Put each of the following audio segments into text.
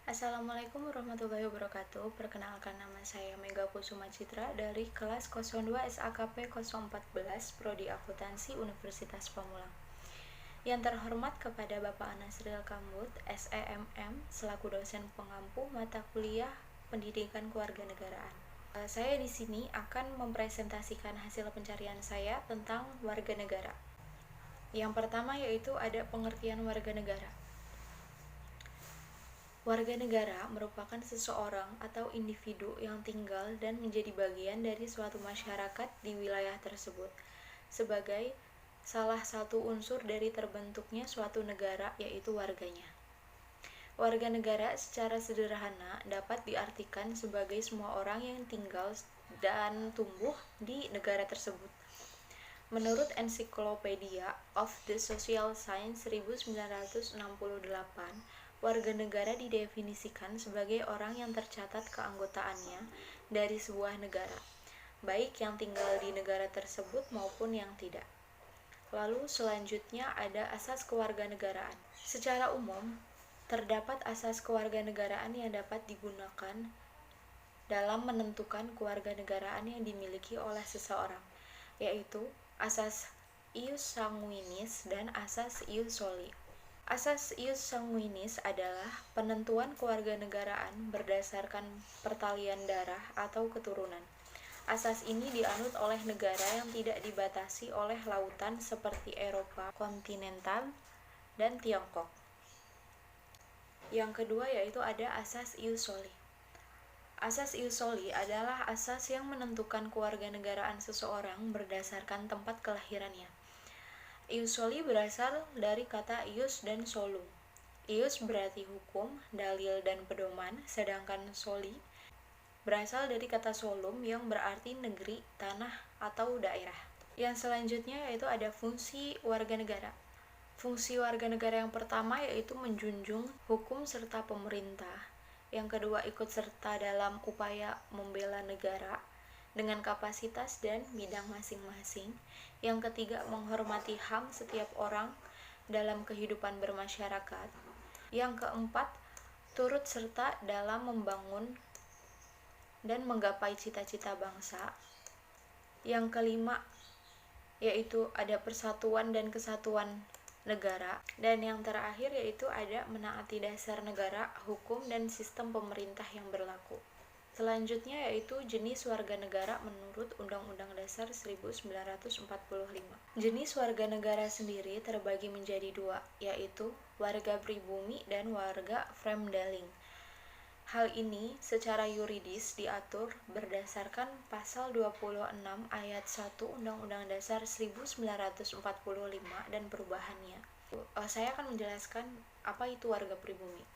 Assalamualaikum warahmatullahi wabarakatuh. Perkenalkan, nama saya Mega Kusuma Citra dari kelas 02 SAKP 014 Prodi Akuntansi Universitas Pamulang. Yang terhormat kepada Bapak Anasril Kambut, SEMM, selaku dosen pengampu mata kuliah Pendidikan Kewarganegaraan. Saya di sini akan mempresentasikan hasil pencarian saya tentang warga negara. Yang pertama yaitu ada pengertian warga negara. Warga negara merupakan seseorang atau individu yang tinggal dan menjadi bagian dari suatu masyarakat di wilayah tersebut, sebagai salah satu unsur dari terbentuknya suatu negara, yaitu warganya. Warga negara secara sederhana dapat diartikan sebagai semua orang yang tinggal dan tumbuh di negara tersebut. Menurut Encyclopedia of the Social Science 1968, warga negara didefinisikan sebagai orang yang tercatat keanggotaannya dari sebuah negara, baik yang tinggal di negara tersebut maupun yang tidak. Lalu selanjutnya ada asas kewarganegaraan. Secara umum, terdapat asas kewarganegaraan yang dapat digunakan dalam menentukan kewarganegaraan yang dimiliki oleh seseorang, yaitu asas ius sanguinis dan asas ius soli. Asas ius sanguinis adalah penentuan kewarganegaraan berdasarkan pertalian darah atau keturunan. Asas ini dianut oleh negara yang tidak dibatasi oleh lautan seperti Eropa kontinental dan Tiongkok. Yang kedua yaitu ada asas ius soli. Asas ius soli adalah asas yang menentukan kewarganegaraan seseorang berdasarkan tempat kelahirannya. Ius soli berasal dari kata ius dan solum. Ius berarti hukum, dalil, dan pedoman, sedangkan soli berasal dari kata solum yang berarti negeri, tanah, atau daerah. Yang selanjutnya yaitu ada fungsi warga negara. Fungsi warga negara yang pertama yaitu menjunjung hukum serta pemerintah. Yang kedua, ikut serta dalam upaya membela negara dengan kapasitas dan bidang masing-masing. Yang ketiga, menghormati HAM setiap orang dalam kehidupan bermasyarakat. Yang keempat, turut serta dalam membangun dan menggapai cita-cita bangsa. Yang kelima, yaitu ada persatuan dan kesatuan negara. Dan yang terakhir yaitu ada menaati dasar negara, hukum, dan sistem pemerintah yang berlaku. Selanjutnya yaitu jenis warga negara menurut Undang-Undang Dasar 1945. Jenis warga negara sendiri terbagi menjadi dua, yaitu warga pribumi dan warga Vreemdeling. Hal ini secara yuridis diatur berdasarkan pasal 26 ayat 1 Undang-Undang Dasar 1945 dan perubahannya. Saya akan menjelaskan apa itu warga pribumi.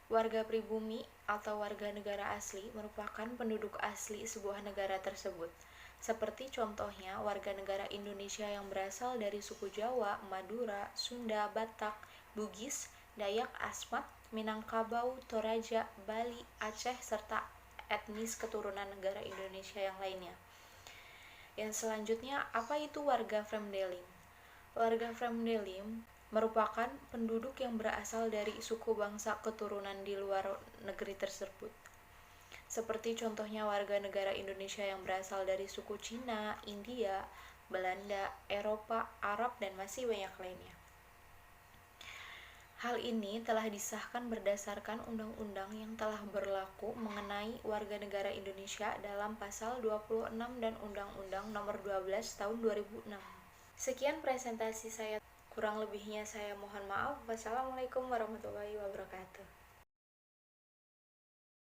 Warga pribumi atau warga negara asli merupakan penduduk asli sebuah negara tersebut. Seperti contohnya warga negara Indonesia yang berasal dari suku Jawa, Madura, Sunda, Batak, Bugis, Dayak, Asmat, Minangkabau, Toraja, Bali, Aceh, serta etnis keturunan negara Indonesia yang lainnya. Yang selanjutnya, apa itu warga Vreemdeling? Warga Vreemdeling merupakan penduduk yang berasal dari suku bangsa keturunan di luar negeri tersebut. Seperti contohnya warga negara Indonesia yang berasal dari suku Cina, India, Belanda, Eropa, Arab, dan masih banyak lainnya. Hal ini telah disahkan berdasarkan undang-undang yang telah berlaku mengenai warga negara Indonesia dalam pasal 26 dan Undang-Undang Nomor 12 Tahun 2006. Sekian presentasi saya. Kurang lebihnya saya mohon maaf. Wassalamualaikum warahmatullahi wabarakatuh.